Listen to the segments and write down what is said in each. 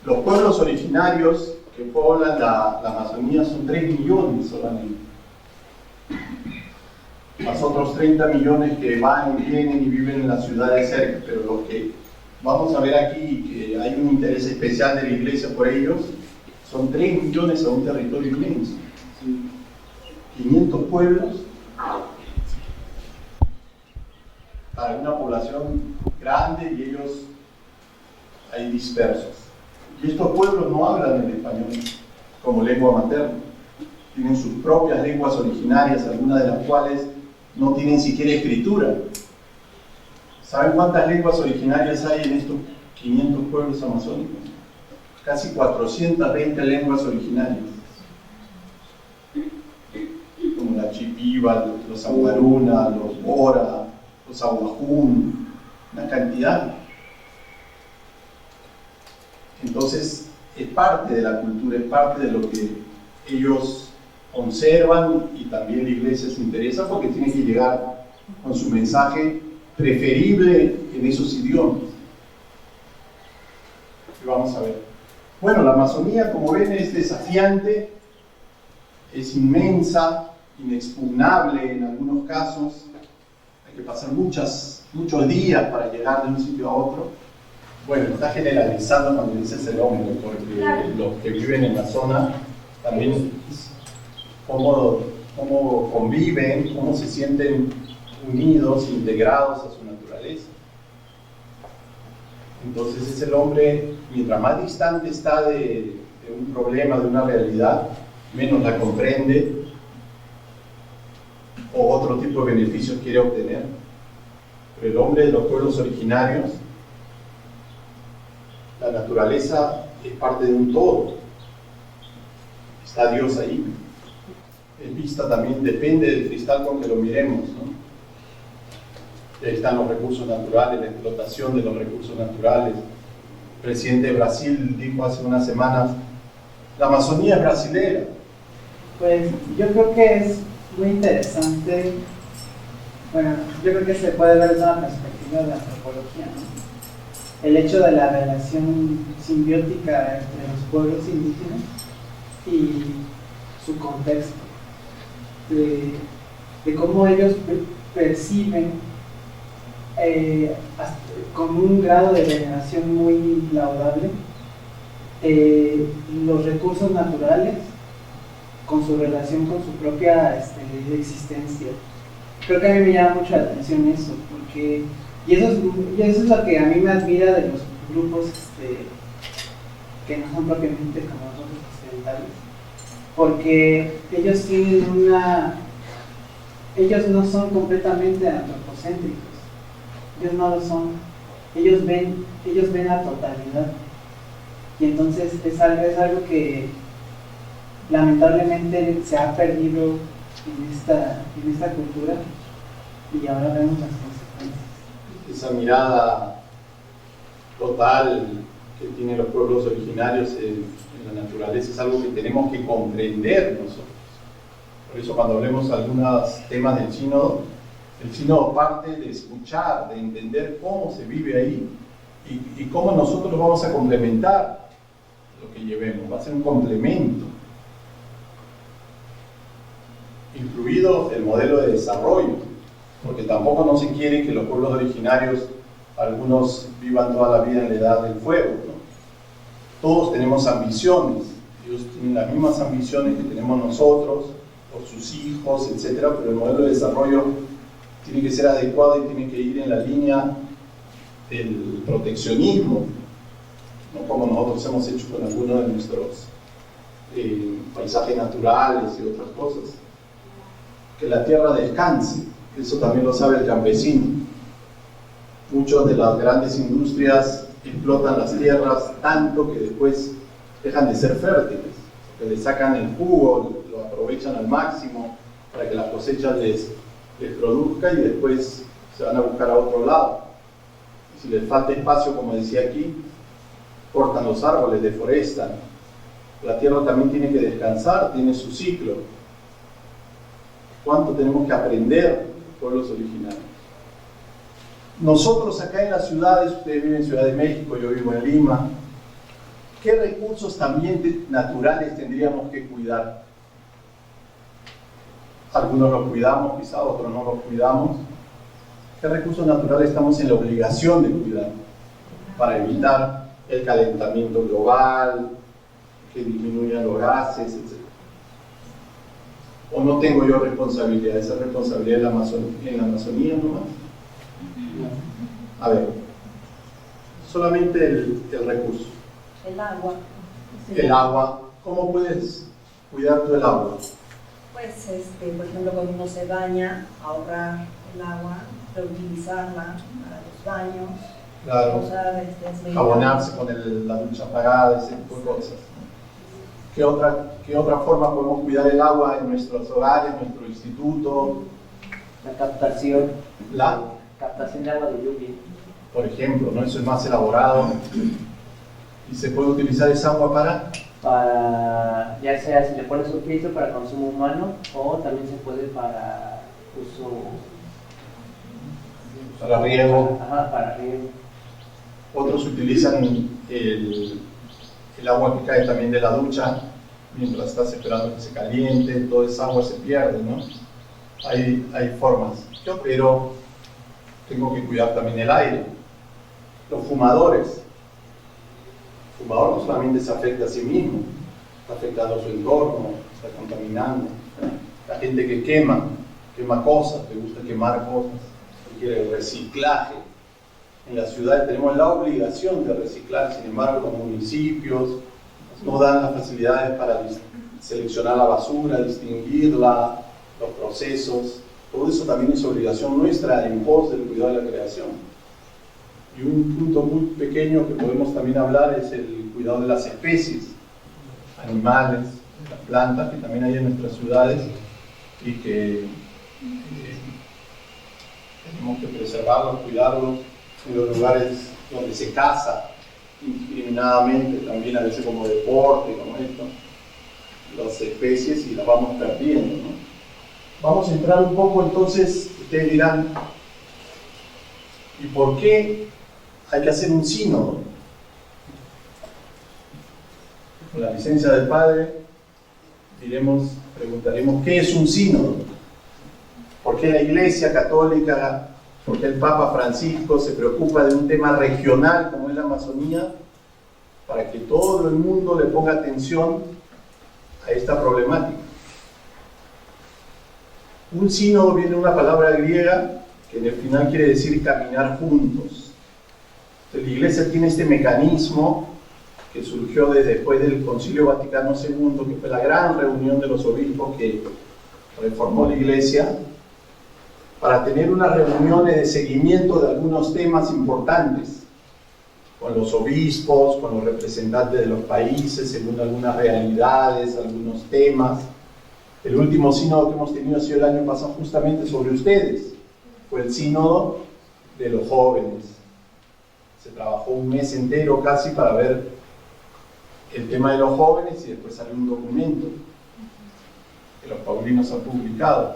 Los pueblos originarios que poblan la Amazonía son 3 millones solamente. Más otros 30 millones que van y vienen y viven en las ciudades cerca, pero lo que vamos a ver aquí, que hay un interés especial de la Iglesia por ellos, son 3 millones a un territorio inmenso. 500 pueblos para una población grande y ellos ahí dispersos. Y estos pueblos no hablan el español como lengua materna. Tienen sus propias lenguas originarias, algunas de las cuales no tienen siquiera escritura. ¿Saben cuántas lenguas originarias hay en estos 500 pueblos amazónicos? Casi 420 lenguas originarias. Como la Chipiba, los Ambaruna, los Bora, los Aguajún, una cantidad. Entonces, es parte de la cultura, es parte de lo que ellos conservan y también la Iglesia se interesa porque tiene que llegar con su mensaje preferible en esos idiomas. Y vamos a ver. Bueno, la Amazonía, como ven, es desafiante, es inmensa, inexpugnable en algunos casos. Hay que pasar muchos días para llegar de un sitio a otro. Bueno, está generalizando cuando dices el hombre, porque los que viven en la zona también cómo conviven, cómo se sienten unidos, integrados a su naturaleza. Entonces es el hombre, mientras más distante está de un problema, de una realidad, menos la comprende o otro tipo de beneficios quiere obtener. Pero el hombre de los pueblos originarios, la naturaleza es parte de un todo. Está Dios ahí. Es vista también, depende del cristal con que lo miremos, ¿no? Ahí están los recursos naturales, la explotación de los recursos naturales. El presidente de Brasil dijo hace unas semanas, la Amazonía es brasilera. Pues yo creo que es muy interesante, bueno, yo creo que se puede ver desde una perspectiva de antropología, ¿no? El hecho de la relación simbiótica entre los pueblos indígenas y su contexto, de cómo ellos perciben con un grado de veneración muy laudable los recursos naturales con su relación con su propia existencia. Creo que a mí me llama mucho la atención eso, porque y eso es lo que a mí me admira de los grupos que no son propiamente como nosotros occidentales, porque ellos no son completamente antropocéntricos, ellos no lo son, ellos ven la totalidad, y entonces es algo que lamentablemente se ha perdido en esta cultura y ahora vemos las consecuencias. Esa mirada total que tienen los pueblos originarios en la naturaleza es algo que tenemos que comprender nosotros. Por eso cuando hablemos de algunos temas del sínodo, el sínodo parte de escuchar, de entender cómo se vive ahí y cómo nosotros vamos a complementar lo que llevemos. Va a ser un complemento, incluido el modelo de desarrollo, porque tampoco no se quiere que los pueblos originarios, algunos vivan toda la vida en la edad del fuego, ¿no? Todos tenemos ambiciones, ellos tienen las mismas ambiciones que tenemos nosotros, por sus hijos, etc., pero el modelo de desarrollo tiene que ser adecuado y tiene que ir en la línea del proteccionismo, no como nosotros hemos hecho con algunos de nuestros paisajes naturales y otras cosas. Que la tierra descanse, eso también lo sabe el campesino. Muchas de las grandes industrias explotan las tierras tanto que después dejan de ser fértiles, que le sacan el jugo, lo aprovechan al máximo para que las cosechas les produzca y después se van a buscar a otro lado. Y si les falta espacio, como decía aquí, cortan los árboles, deforestan. La tierra también tiene que descansar, tiene su ciclo. ¿Cuánto tenemos que aprender los pueblos originarios? Nosotros acá en las ciudades, ustedes viven en Ciudad de México, yo vivo en Lima, ¿qué recursos también naturales tendríamos que cuidar? Algunos los cuidamos, quizá otros no los cuidamos. ¿Qué recursos naturales estamos en la obligación de cuidar para evitar el calentamiento global, que disminuyan los gases, etc.? ¿O no tengo yo responsabilidad? ¿Esa responsabilidad en la Amazonía nomás? A ver, solamente el recurso. El agua. El agua. ¿Cómo puedes cuidar tú el agua? Pues, por ejemplo, cuando uno se baña, ahorrar el agua, reutilizarla para los baños. Claro. Usar, jabonarse con la ducha apagada, ese tipo de cosas. ¿Qué otra forma podemos cuidar el agua en nuestros hogares, en nuestro instituto? La captación. La captación de agua de lluvia. Por ejemplo, ¿no? Eso es más elaborado. ¿Y se puede utilizar esa agua para? Para, ya sea si le pones un filtro para consumo humano o también se puede para uso... Para riego. Ajá, para riego. Otros utilizan el agua que cae también de la ducha mientras estás esperando que se caliente, toda esa agua se pierde, ¿no? Hay formas. Pero tengo que cuidar también el aire. Los fumadores. El fumador no solamente se afecta a sí mismo, está afectando a su entorno, está contaminando. La gente que quema cosas, le gusta quemar cosas, quiere el reciclaje. En las ciudades tenemos la obligación de reciclar, sin embargo los municipios no dan las facilidades para seleccionar la basura, distinguirla, los procesos. Todo eso también es obligación nuestra en pos del cuidado de la creación. Y un punto muy pequeño que podemos también hablar es el cuidado de las especies, animales, las plantas que también hay en nuestras ciudades y que tenemos que preservarlos, cuidarlos en los lugares donde se caza indiscriminadamente, también a veces como deporte, como esto, las especies y las vamos perdiendo, ¿no? Vamos a entrar un poco entonces, ustedes dirán, ¿y por qué hay que hacer un sínodo? Con la licencia del Padre preguntaremos, ¿qué es un sínodo? ¿Por qué la Iglesia Católica, por qué el Papa Francisco se preocupa de un tema regional como es la Amazonía, para que todo el mundo le ponga atención a esta problemática? Un sínodo viene de una palabra griega que en el final quiere decir caminar juntos. Entonces, la Iglesia tiene este mecanismo que surgió después del Concilio Vaticano II, que fue la gran reunión de los obispos que reformó la Iglesia, para tener unas reuniones de seguimiento de algunos temas importantes, con los obispos, con los representantes de los países, según algunas realidades, algunos temas. El último sínodo que hemos tenido ha sido el año pasado justamente sobre ustedes. Fue el sínodo de los jóvenes. Se trabajó un mes entero casi para ver el tema de los jóvenes y después salió un documento que los paulinos han publicado.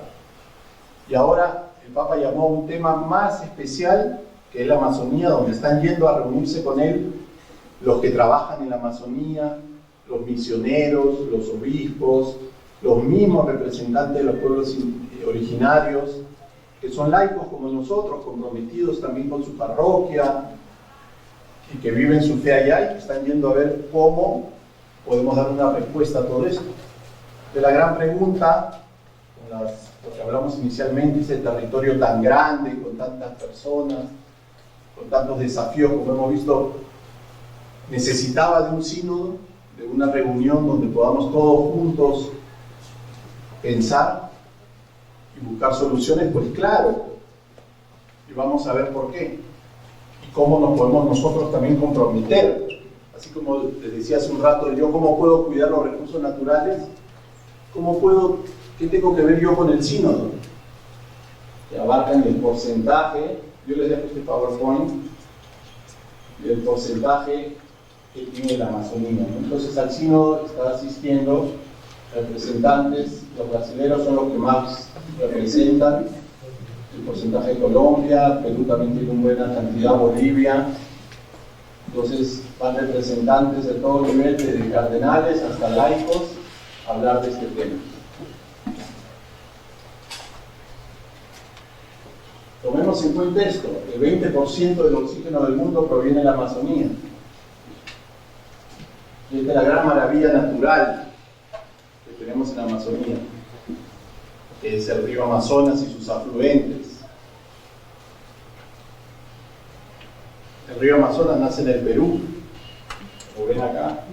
Y ahora el Papa llamó a un tema más especial, que es la Amazonía, donde están yendo a reunirse con él los que trabajan en la Amazonía, los misioneros, los obispos, los mismos representantes de los pueblos originarios, que son laicos como nosotros, comprometidos también con su parroquia, y que viven su fe allá y que están yendo a ver cómo podemos dar una respuesta a todo esto. De la gran pregunta, lo que hablamos inicialmente, ese territorio tan grande, con tantas personas, con tantos desafíos como hemos visto, necesitaba de un sínodo, de una reunión donde podamos todos juntos pensar y buscar soluciones. Pues claro, y vamos a ver por qué y cómo nos podemos nosotros también comprometer, así como les decía hace un rato, yo cómo puedo cuidar los recursos naturales, ¿qué tengo que ver yo con el sínodo? Que abarcan el porcentaje, yo les dejo este PowerPoint, del porcentaje que tiene la Amazonía, ¿no? Entonces al sínodo están asistiendo representantes, los brasileños son los que más representan, el porcentaje de Colombia, Perú también tiene una buena cantidad, Bolivia, Entonces van representantes de todo nivel, desde cardenales hasta laicos, a hablar de este tema. Tomemos en cuenta esto: el 20% del oxígeno del mundo proviene de la Amazonía. Y esta es la gran maravilla natural que tenemos en la Amazonía, que es el río Amazonas y sus afluentes. El río Amazonas nace en el Perú, como ven acá,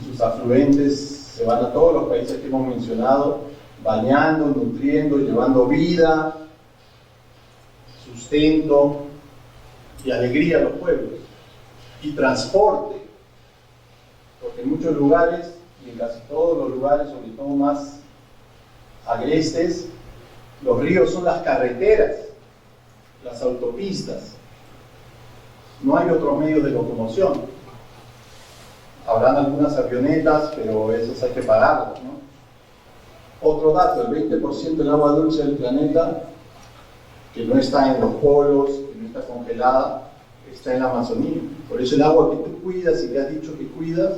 y sus afluentes se van a todos los países que hemos mencionado, bañando, nutriendo, llevando vida, sustento y alegría a los pueblos, y transporte, porque en muchos lugares, y en casi todos los lugares, sobre todo más agrestes, los ríos son las carreteras, las autopistas. No hay otros medios de locomoción. Habrán algunas avionetas, pero esas hay que pagarlas, ¿no? Otro dato: el 20% del agua dulce del planeta, que no está en los polos, que no está congelada, está en la Amazonía. Por eso el agua que tú cuidas y que has dicho que cuidas,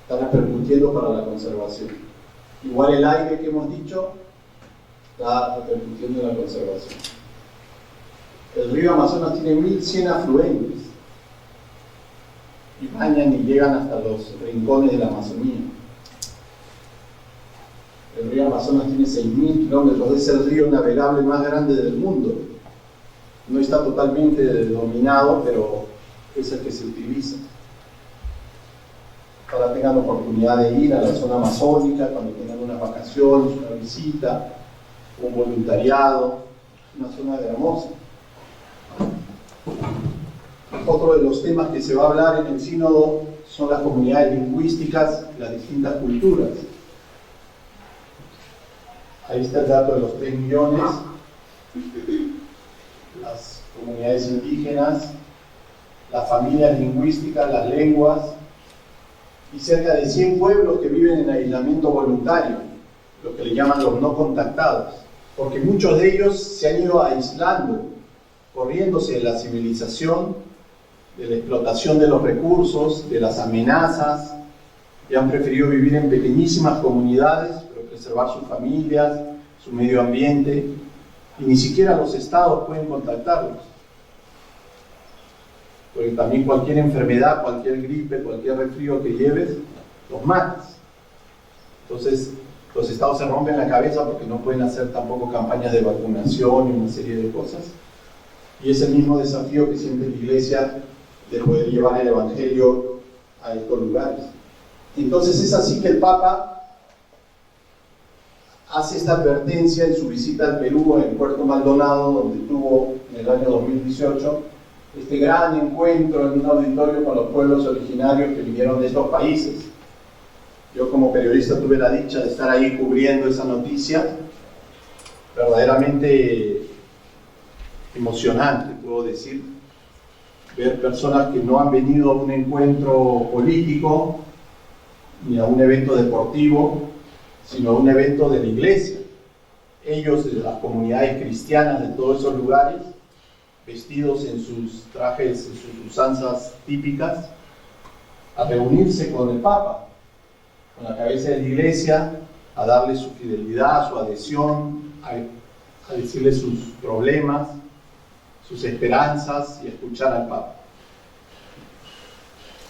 está repercutiendo para la conservación. Igual el aire que hemos dicho, está repercutiendo en la conservación. El río Amazonas tiene 1100 afluentes y bañan y llegan hasta los rincones de la Amazonía. El río Amazonas tiene 6000 kilómetros, es el río navegable más grande del mundo. No está totalmente dominado, pero es el que se utiliza. Ojalá tengan oportunidad de ir a la zona amazónica cuando tengan unas vacaciones, una visita, un voluntariado, una zona hermosa. Otro de los temas que se va a hablar en el sínodo son las comunidades lingüísticas y las distintas culturas. Ahí está el dato de los 3 millones, las comunidades indígenas, las familias lingüísticas, las lenguas, y cerca de 100 pueblos que viven en aislamiento voluntario, lo que le llaman los no contactados, porque muchos de ellos se han ido aislando, corriéndose de la civilización, de la explotación de los recursos, de las amenazas, y han preferido vivir en pequeñísimas comunidades, pero preservar sus familias, su medio ambiente, y ni siquiera los estados pueden contactarlos. Porque también cualquier enfermedad, cualquier gripe, cualquier resfrío que lleves, los matas. Entonces, los estados se rompen la cabeza porque no pueden hacer tampoco campañas de vacunación y una serie de cosas. Y es el mismo desafío que siente la Iglesia de poder llevar el Evangelio a estos lugares. Entonces es así que el Papa hace esta advertencia en su visita al Perú, en Puerto Maldonado, donde tuvo en el año 2018 este gran encuentro en un auditorio con los pueblos originarios que vinieron de estos países. Yo como periodista tuve la dicha de estar ahí cubriendo esa noticia, verdaderamente emocionante, puedo decir, ver personas que no han venido a un encuentro político ni a un evento deportivo, sino a un evento de la Iglesia. Ellos, de las comunidades cristianas de todos esos lugares, vestidos en sus trajes, en sus usanzas típicas, a reunirse con el Papa, con la cabeza de la Iglesia, a darle su fidelidad, su adhesión, a decirle sus problemas, sus esperanzas y a escuchar al Papa.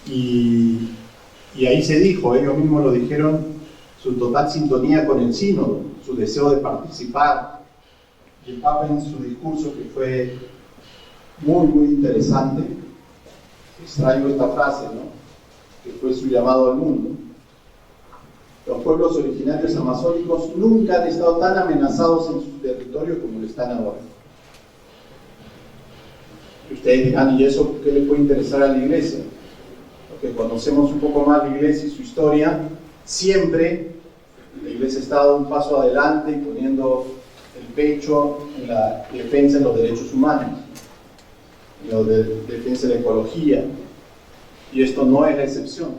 Y ahí se dijo, ellos mismos lo dijeron, su total sintonía con el sínodo, su deseo de participar. Y el Papa, en su discurso, que fue muy, muy interesante, extraigo esta frase, ¿no?, que fue su llamado al mundo. Los pueblos originarios amazónicos nunca han estado tan amenazados en su territorio como lo están ahora. Y ustedes dirán, ¿y eso qué le puede interesar a la Iglesia? Porque conocemos un poco más la Iglesia y su historia. Siempre la Iglesia ha estado un paso adelante y poniendo el pecho en la defensa de los derechos humanos, en la defensa de la ecología, y esto no es la excepción.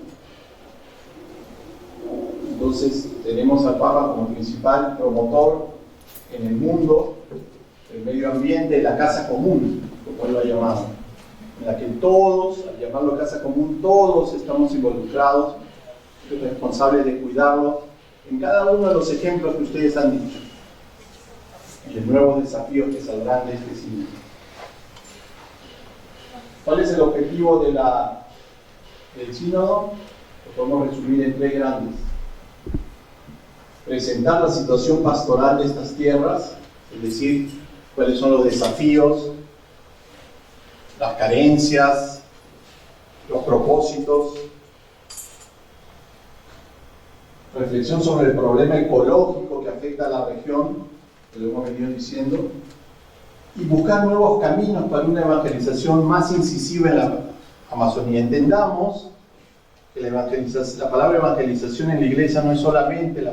Entonces tenemos al Papa como principal promotor en el mundo del medio ambiente, de la casa común, como él lo ha llamado. en la que todos, al llamarlo casa común, todos estamos involucrados, responsables de cuidarlo, en cada uno de los ejemplos que ustedes han dicho, y de nuevos desafíos que saldrán de este sínodo. ¿Cuál es el objetivo del sínodo? Lo podemos resumir en 3 grandes. Presentar la situación pastoral de estas tierras, es decir, cuáles son los desafíos, las carencias, los propósitos. Reflexión sobre el problema ecológico que afecta a la región, que lo hemos venido diciendo, y buscar nuevos caminos para una evangelización más incisiva en la Amazonía. Entendamos que la palabra evangelización en la iglesia no es solamente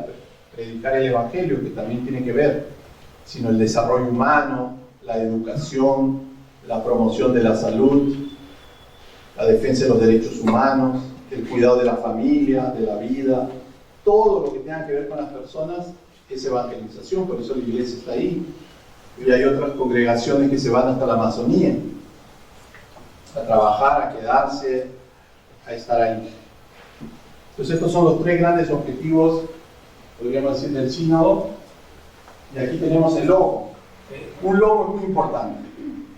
predicar el evangelio, que también tiene que ver, sino el desarrollo humano, la educación, la promoción de la salud, la defensa de los derechos humanos, el cuidado de la familia, de la vida. Todo lo que tenga que ver con las personas es evangelización, por eso la iglesia está ahí. Y hay otras congregaciones que se van hasta la Amazonía a trabajar, a quedarse, a estar ahí. Entonces estos son los 3 grandes objetivos, podríamos decir, del sínodo. Y aquí tenemos el logo. Un logo muy importante.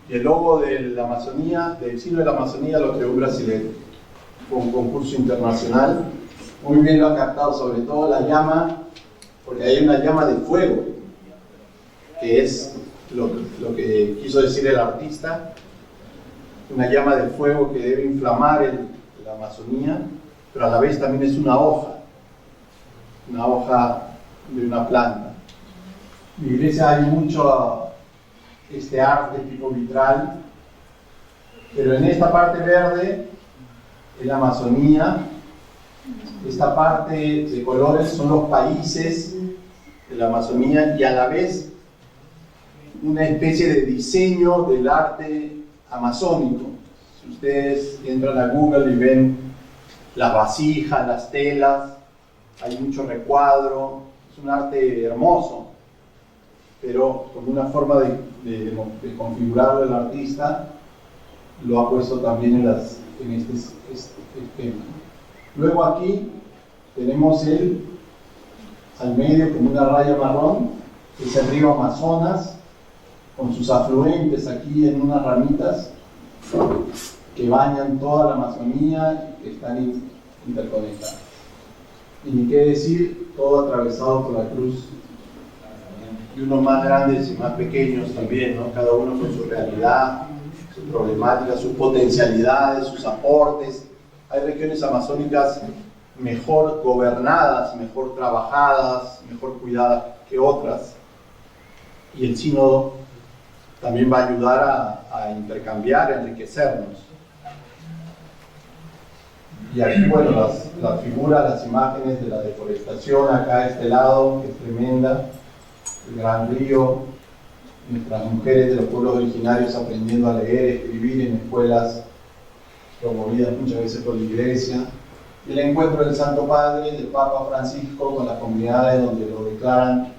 Y el logo de la Amazonía, del sínodo de la Amazonía, lo creó un brasileño. Fue un concurso internacional. Muy bien lo ha captado, sobre todo la llama, porque hay una llama de fuego, que es lo que quiso decir el artista, una llama de fuego que debe inflamar la Amazonía, pero a la vez también es una hoja de una planta. En la iglesia hay mucho este arte tipo vitral, pero en esta parte verde, en la Amazonía, esta parte de colores son los países de la Amazonía y a la vez una especie de diseño del arte amazónico. Si ustedes entran a Google y ven las vasijas, las telas, hay mucho recuadro, es un arte hermoso, pero con una forma de configurarlo el artista, lo ha puesto también en este esquema. Luego aquí tenemos al medio como una raya marrón, que es el río Amazonas, con sus afluentes aquí en unas ramitas que bañan toda la Amazonía y que están interconectadas. Y ni qué decir, todo atravesado por la cruz. Y unos más grandes y más pequeños también, ¿no? Cada uno con su realidad, sus problemáticas, sus potencialidades, sus aportes. Hay regiones amazónicas mejor gobernadas, mejor trabajadas, mejor cuidadas que otras. Y el sínodo también va a ayudar a intercambiar, a enriquecernos. Y aquí, bueno, las figuras, las imágenes de la deforestación acá a este lado, que es tremenda, el gran río, nuestras mujeres de los pueblos originarios aprendiendo a leer, escribir en escuelas promovidas muchas veces por la iglesia, y el encuentro del Santo Padre, del Papa Francisco, con las comunidades donde lo declaran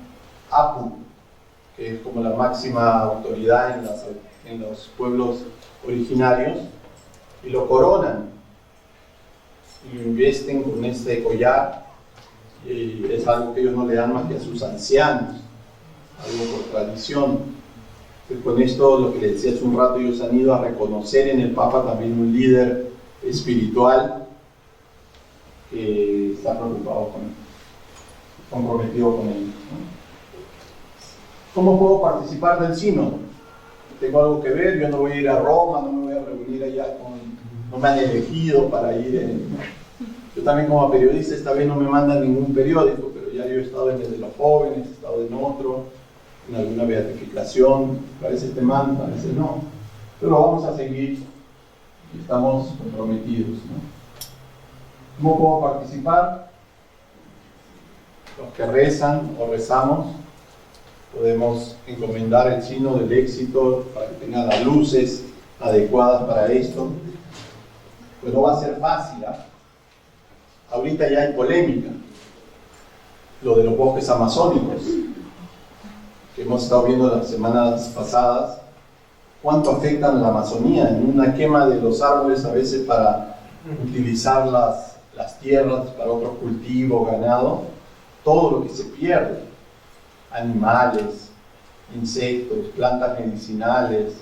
Apu, que es como la máxima autoridad en los pueblos originarios, y lo coronan, y lo investen con este collar, y es algo que ellos no le dan más que a sus ancianos, algo por tradición. Entonces, con esto, lo que les decía hace un rato, ellos han ido a reconocer en el Papa también un líder espiritual que está preocupado comprometido con ellos, ¿no? ¿Cómo puedo participar del sínodo? Tengo algo que ver, yo no voy a ir a Roma, no me voy a reunir allá no me han elegido para ir. Yo también como periodista esta vez no me mandan ningún periódico, pero ya yo he estado en el de los jóvenes, he estado en otro, en alguna beatificación, a veces te mandan, a veces no, pero lo vamos a seguir y estamos comprometidos, ¿no? ¿Cómo puedo participar? Los que rezan o rezamos podemos encomendar el signo del éxito para que tenga las luces adecuadas para esto. Pues no va a ser fácil, ¿eh? Ahorita ya hay polémica, lo de los bosques amazónicos, que hemos estado viendo las semanas pasadas, cuánto afectan la Amazonía en una quema de los árboles a veces para utilizar las tierras para otros cultivos, ganado, todo lo que se pierde, animales, insectos, plantas medicinales.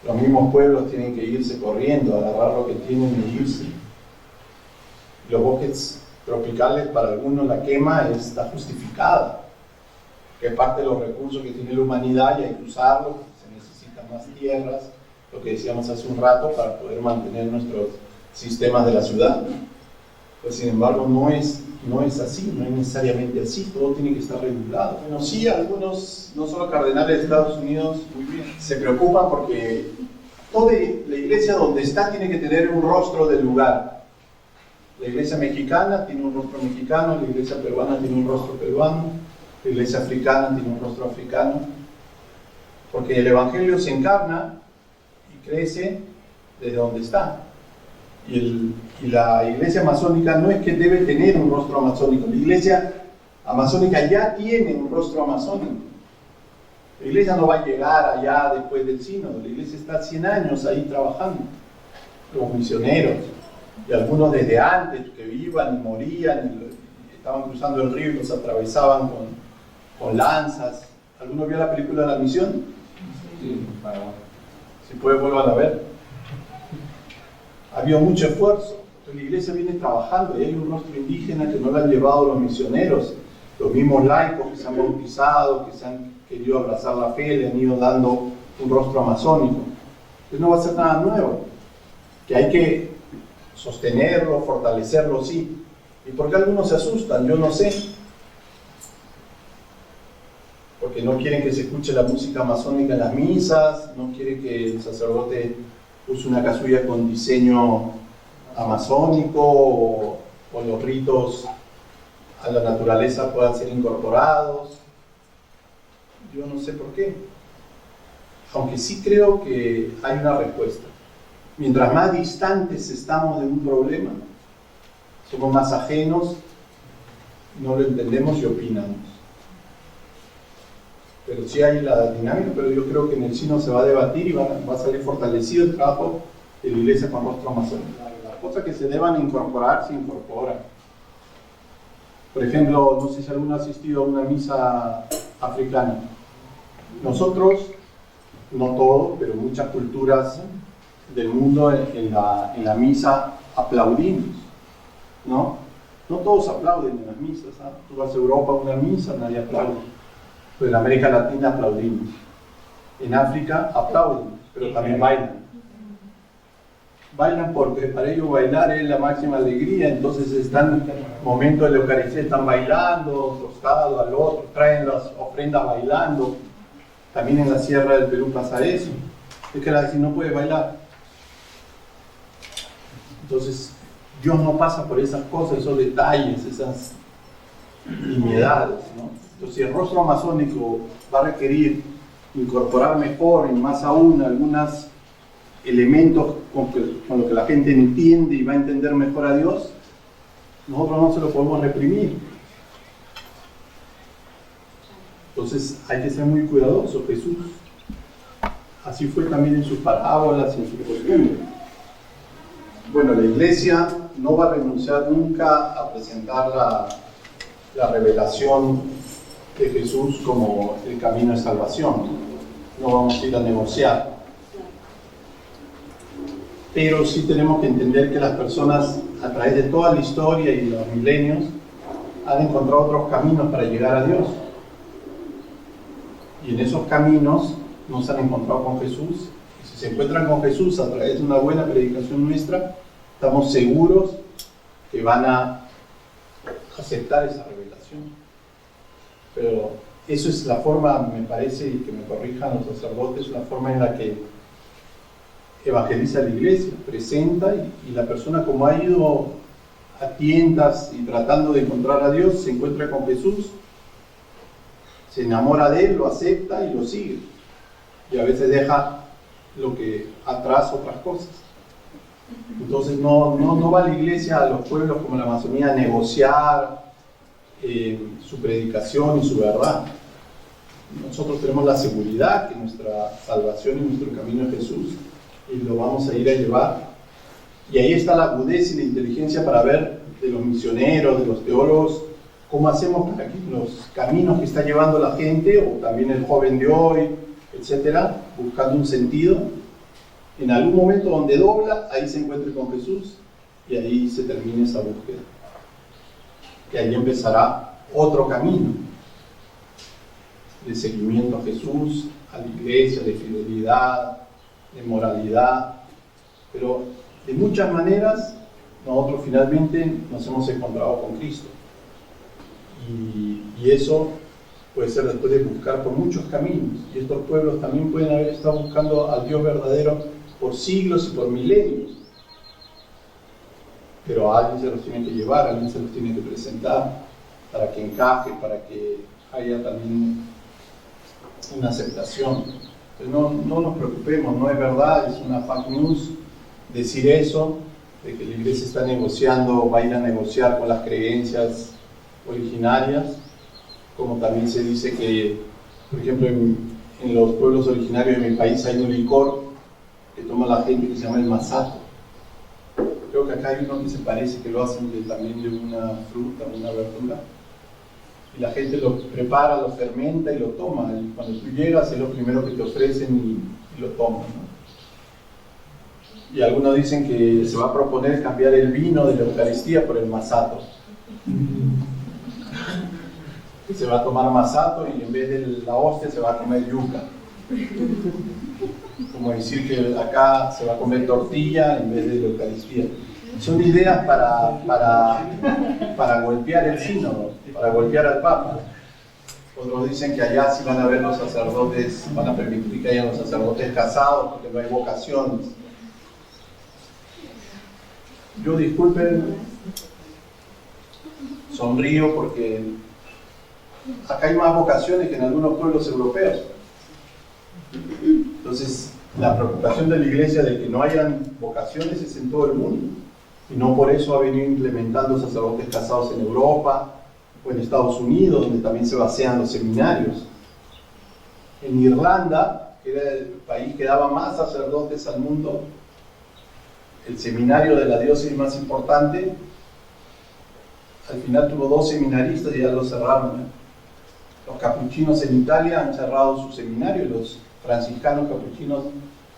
Los mismos pueblos tienen que irse corriendo, agarrar lo que tienen e irse. Los bosques tropicales, para algunos la quema está justificada, que es parte de los recursos que tiene la humanidad y hay que usarlos, se necesitan más tierras, lo que decíamos hace un rato, para poder mantener nuestros sistemas de la ciudad. Pues sin embargo no es así, no es necesariamente así, todo tiene que estar regulado. Bueno, sí, algunos, no solo cardenales de Estados Unidos, muy bien, se preocupan porque toda la iglesia donde está tiene que tener un rostro del lugar. La iglesia mexicana tiene un rostro mexicano, la iglesia peruana tiene un rostro peruano, la iglesia africana tiene un rostro africano, porque el evangelio se encarna y crece desde donde está. Y la iglesia masónica no es que debe tener un rostro amazónico, la iglesia amazónica ya tiene un rostro amazónico. La iglesia no va a llegar allá después del sínodo, la iglesia está 100 años ahí trabajando, los misioneros, y algunos desde antes que iban y morían, y estaban cruzando el río y los atravesaban con lanzas. ¿Alguno vio la película de La Misión? Sí, si puede vuelvan a ver. Había mucho esfuerzo, la iglesia viene trabajando y hay un rostro indígena que no lo han llevado los misioneros, los mismos laicos que se han bautizado, que se han querido abrazar la fe, le han ido dando un rostro amazónico. Entonces no va a ser nada nuevo, que hay que sostenerlo, fortalecerlo, sí. ¿Y por qué algunos se asustan? Yo no sé. Porque no quieren que se escuche la música amazónica en las misas, no quieren que el sacerdote use una casulla con diseño amazónico o los ritos a la naturaleza puedan ser incorporados. Yo no sé por qué. Aunque sí creo que hay una respuesta. Mientras más distantes estamos de un problema, somos más ajenos, no lo entendemos y opinamos. Pero sí hay la dinámica, pero yo creo que en el sínodo se va a debatir y va a salir fortalecido el trabajo de la iglesia con rostro amazónico. Las cosas que se deban incorporar se incorporan. Por ejemplo, no sé si alguno ha asistido a una misa africana. Nosotros, no todos, pero muchas culturas del mundo en la misa aplaudimos, ¿no? No todos aplauden en las misas, ¿eh? Tú vas a Europa a una misa, nadie aplaude. Pero en América Latina aplaudimos. En África aplauden, pero también bailan. Bailan porque para ellos bailar es la máxima alegría, entonces están en momentos de la Eucaristía, están bailando, costado al otro, traen las ofrendas bailando. También en la Sierra del Perú pasa eso. Es que la decir no puede bailar. Entonces, Dios no pasa por esas cosas, esos detalles, esas nimiedades, ¿no? Entonces, si el rostro amazónico va a requerir incorporar mejor y más aún algunos elementos con los que la gente entiende y va a entender mejor a Dios, nosotros no se lo podemos reprimir. Entonces hay que ser muy cuidadosos. Jesús así fue también en sus parábolas y en sus costumbres. Bueno, la iglesia no va a renunciar nunca a presentar la revelación de Jesús como el camino de salvación. No vamos a ir a negociar. Pero sí tenemos que entender que las personas, a través de toda la historia y los milenios, han encontrado otros caminos para llegar a Dios. Y en esos caminos no se han encontrado con Jesús. Y si se encuentran con Jesús a través de una buena predicación nuestra, estamos seguros que van a aceptar esa revelación. Pero eso es la forma, me parece, y que me corrijan los sacerdotes, la forma en la que evangeliza la iglesia, presenta y la persona, como ha ido a tientas y tratando de encontrar a Dios, se encuentra con Jesús, se enamora de él, lo acepta y lo sigue, y a veces deja lo que atrás otras cosas. Entonces no va la iglesia a los pueblos como la Amazonía a negociar su predicación y su verdad. nosotros tenemos la seguridad que nuestra salvación y nuestro camino es Jesús y lo vamos a ir a llevar. Y ahí está la agudeza y la inteligencia para ver de los misioneros, de los teólogos, cómo hacemos para que los caminos que está llevando la gente, o también el joven de hoy, etcétera, buscando un sentido, en algún momento donde dobla, ahí se encuentre con Jesús y ahí se termine esa búsqueda. Que ahí empezará otro camino de seguimiento a Jesús, a la iglesia, de fidelidad, de moralidad, pero de muchas maneras nosotros finalmente nos hemos encontrado con Cristo. Y eso puede ser después de buscar por muchos caminos. Y estos pueblos también pueden haber estado buscando al Dios verdadero por siglos y por milenios. Pero a alguien se los tiene que llevar, a alguien se los tiene que presentar para que encaje, para que haya también una aceptación. Entonces no nos preocupemos, no es verdad, es una fake news decir eso, de que la iglesia está negociando, va a ir a negociar con las creencias originarias, como también se dice que, por ejemplo, en los pueblos originarios de mi país hay un licor que toma la gente que se llama el masato. Creo que acá hay uno que se parece, que lo hacen también de una fruta, una verdura, y la gente lo prepara, lo fermenta y lo toma, y cuando tú llegas es lo primero que te ofrecen y lo toman, ¿no? Y algunos dicen que se va a proponer cambiar el vino de la Eucaristía por el masato. Se va a tomar masato y en vez de la hostia se va a comer yuca. Como decir que acá se va a comer tortilla en vez de la Eucaristía. Son ideas para golpear el sínodo, para golpear al Papa. Otros dicen que allá sí van a haber los sacerdotes, van a permitir que haya los sacerdotes casados porque no hay vocaciones. Yo, disculpen, sonrío porque acá hay más vocaciones que en algunos pueblos europeos. Entonces, la preocupación de la iglesia de que no hayan vocaciones es en todo el mundo. Y no por eso ha venido implementando sacerdotes casados en Europa o en Estados Unidos, donde también se vacían los seminarios. En Irlanda, que era el país que daba más sacerdotes al mundo, el seminario de la diócesis más importante, al final tuvo 2 seminaristas y ya lo cerraron. Los capuchinos en Italia han cerrado su seminario y los franciscanos capuchinos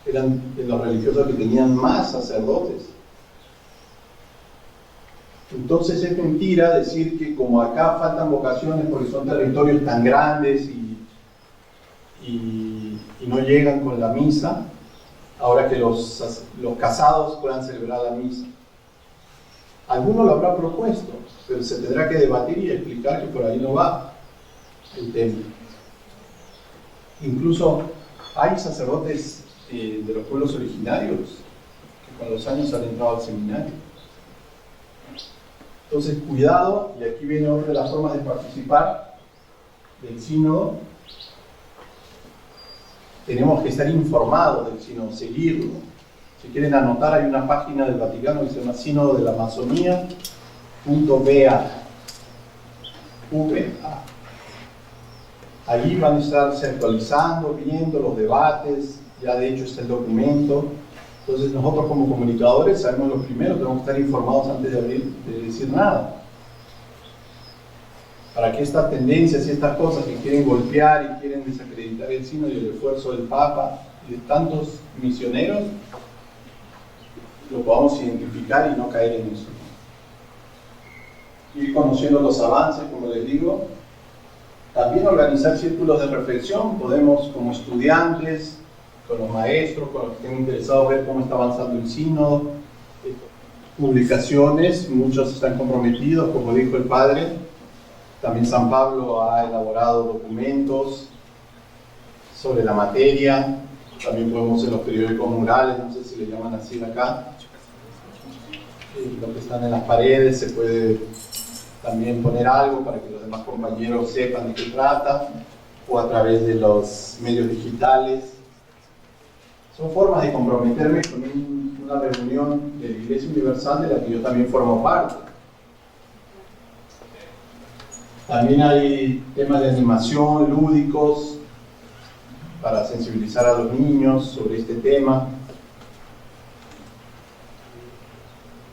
eran de los religiosos que tenían más sacerdotes. Entonces es mentira decir que como acá faltan vocaciones porque son territorios tan grandes y no llegan con la misa, ahora que los casados puedan celebrar la misa. Alguno lo habrá propuesto, pero se tendrá que debatir y explicar que por ahí no va el tema. Incluso hay sacerdotes de los pueblos originarios que con los años han entrado al seminario. Entonces, cuidado, y aquí viene otra de las formas de participar del sínodo. Tenemos que estar informados del sínodo, seguirlo. Si quieren anotar, hay una página del Vaticano que se llama sínodo de la Amazonía.va. Ahí van a estarse actualizando, viendo los debates, ya de hecho está el documento. Entonces nosotros como comunicadores sabemos lo primero, tenemos que estar informados antes de decir nada. Para que estas tendencias y estas cosas que quieren golpear y quieren desacreditar el sínodo y el esfuerzo del Papa y de tantos misioneros, lo podamos identificar y no caer en eso. Ir conociendo los avances, como les digo. También organizar círculos de reflexión. Podemos, como estudiantes, con los maestros, con los que estén interesados, ver cómo está avanzando el sínodo. Publicaciones, muchos están comprometidos, como dijo el padre. También San Pablo ha elaborado documentos sobre la materia. También podemos en los periódicos murales, no sé si le llaman así acá, lo que están en las paredes, se puede también poner algo para que los demás compañeros sepan de qué trata, o a través de los medios digitales. Son formas de comprometerme con una reunión de la Iglesia Universal de la que yo también formo parte. También hay temas de animación, lúdicos, para sensibilizar a los niños sobre este tema.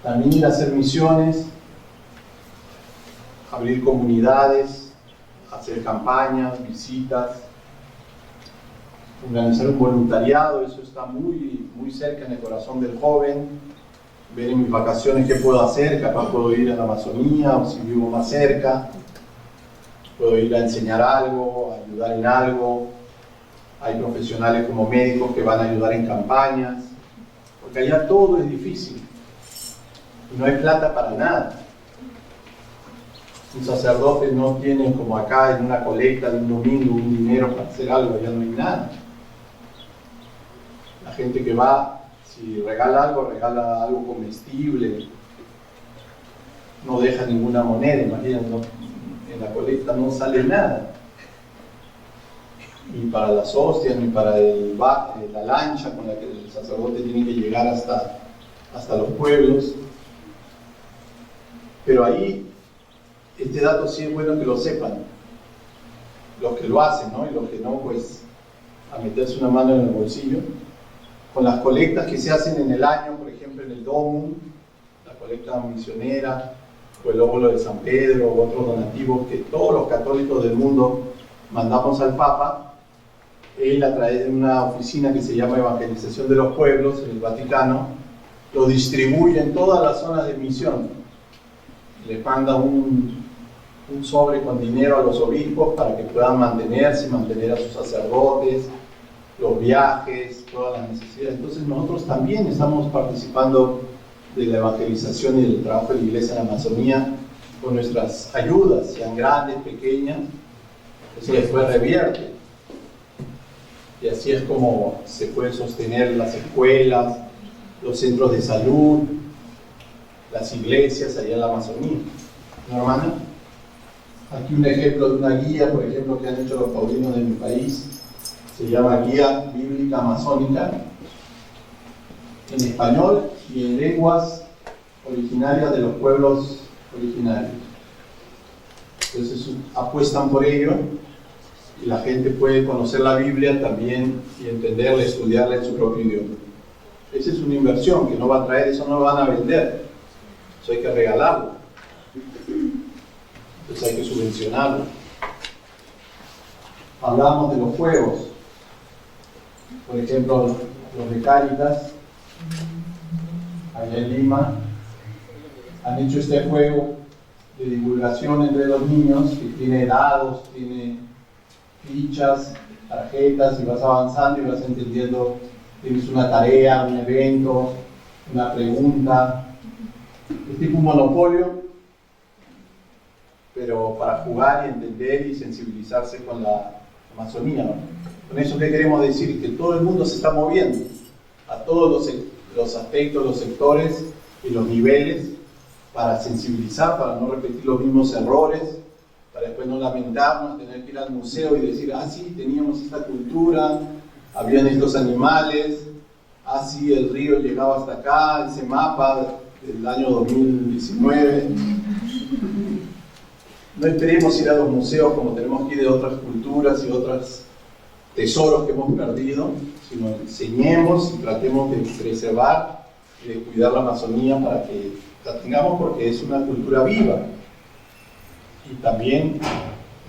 También ir a hacer misiones, abrir comunidades, hacer campañas, visitas, organizar un voluntariado. Eso está muy cerca en el corazón del joven. Ver en mis vacaciones qué puedo hacer, capaz puedo ir a la Amazonía, o si vivo más cerca, puedo ir a enseñar algo, a ayudar en algo. Hay profesionales como médicos que van a ayudar en campañas, porque allá todo es difícil y no hay plata para nada. Un sacerdote no tiene, como acá en una colecta de un domingo, un dinero para hacer algo, allá no hay nada. La gente que va, si regala algo comestible, no deja ninguna moneda, imagínense, ¿no? En la colecta no sale nada. Ni para las hostias, ni para la lancha con la que el sacerdote tiene que llegar hasta los pueblos. Pero ahí, este dato sí es bueno que lo sepan, los que lo hacen, ¿no? Y los que no, pues, a meterse una mano en el bolsillo. Con las colectas que se hacen en el año, por ejemplo, en el Domum, la colecta misionera, o el óvulo de San Pedro, u otros donativos que todos los católicos del mundo mandamos al Papa, él a través de una oficina que se llama Evangelización de los Pueblos en el Vaticano, lo distribuye en todas las zonas de misión. Le manda un sobre con dinero a los obispos para que puedan mantenerse, mantener a sus sacerdotes, los viajes, todas las necesidades. Entonces nosotros también estamos participando de la evangelización y del trabajo de la Iglesia en la Amazonía con nuestras ayudas, sean grandes, pequeñas. Eso después revierte. Y así es como se pueden sostener las escuelas, los centros de salud, las iglesias allá en la Amazonía. ¿No, hermana? Aquí un ejemplo de una guía, por ejemplo, que han hecho los paulinos de mi país. Se llama Guía Bíblica Amazónica, en español y en lenguas originarias de los pueblos originarios. Entonces apuestan por ello y la gente puede conocer la Biblia también y entenderla, estudiarla en su propio idioma. Esa es una inversión que no va a traer, eso no lo van a vender, eso hay que regalarlo, entonces hay que subvencionarlo. Hablamos de los juegos. Por ejemplo, los de Cáritas, allá en Lima, han hecho este juego de divulgación entre los niños que tiene dados, tiene fichas, tarjetas, y vas avanzando y vas entendiendo, tienes una tarea, un evento, una pregunta. Es tipo un monopolio, pero para jugar y entender y sensibilizarse con la Amazonía, ¿no? Con eso, ¿qué queremos decir? Que todo el mundo se está moviendo a todos los aspectos, los sectores y los niveles para sensibilizar, para no repetir los mismos errores, para después no lamentarnos, tener que ir al museo y decir, ah, sí, teníamos esta cultura, habían estos animales, ah, sí, el río llegaba hasta acá, ese mapa del año 2019. No esperemos ir a los museos como tenemos que ir de otras culturas y otros tesoros que hemos perdido, sino enseñemos y tratemos de preservar y de cuidar la Amazonía para que la tengamos, porque es una cultura viva y también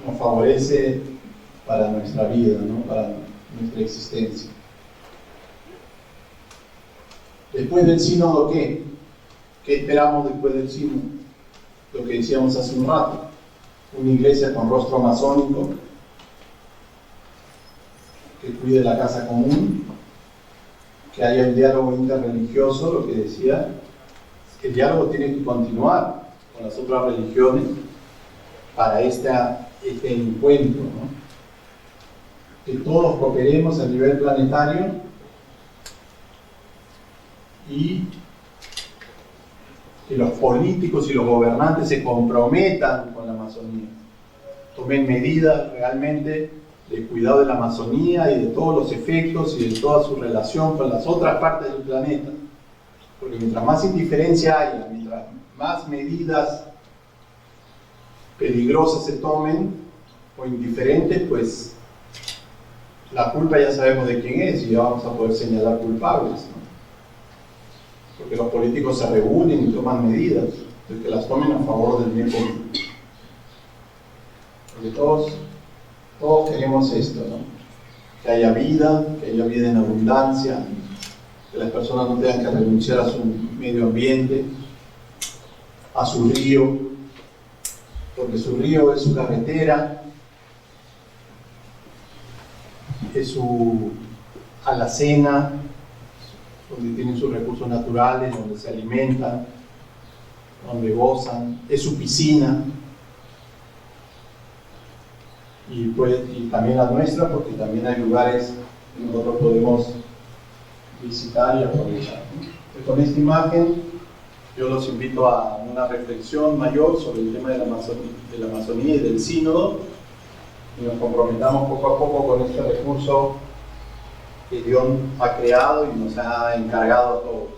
nos favorece para nuestra vida, ¿no? Para nuestra existencia. Después del sínodo, ¿qué? ¿Qué esperamos después del sínodo? Lo que decíamos hace un rato, una iglesia con rostro amazónico, que cuide la casa común, que haya un diálogo interreligioso, lo que decía, el diálogo tiene que continuar con las otras religiones para este encuentro, ¿no? Que todos cooperemos a nivel planetario y que los políticos y los gobernantes se comprometan con la Amazonía, tomen medidas realmente de cuidado de la Amazonía y de todos los efectos y de toda su relación con las otras partes del planeta, porque mientras más indiferencia haya, mientras más medidas peligrosas se tomen o indiferentes, pues La culpa ya sabemos de quién es y ya vamos a poder señalar culpables, ¿no? Porque los políticos se reúnen y toman medidas, entonces que las tomen a favor del bien común. Porque todos queremos esto, ¿no? Que haya vida en abundancia, que las personas no tengan que renunciar a su medio ambiente, a su río, porque su río es su carretera, es su alacena, donde tienen sus recursos naturales, donde se alimentan, donde gozan, es su piscina, y también la nuestra, porque también hay lugares que nosotros podemos visitar y aprovechar. Entonces, con esta imagen yo los invito a una reflexión mayor sobre el tema de la Amazonía y del sínodo, y nos comprometamos poco a poco con este recurso que Dios ha creado y nos ha encargado a todos.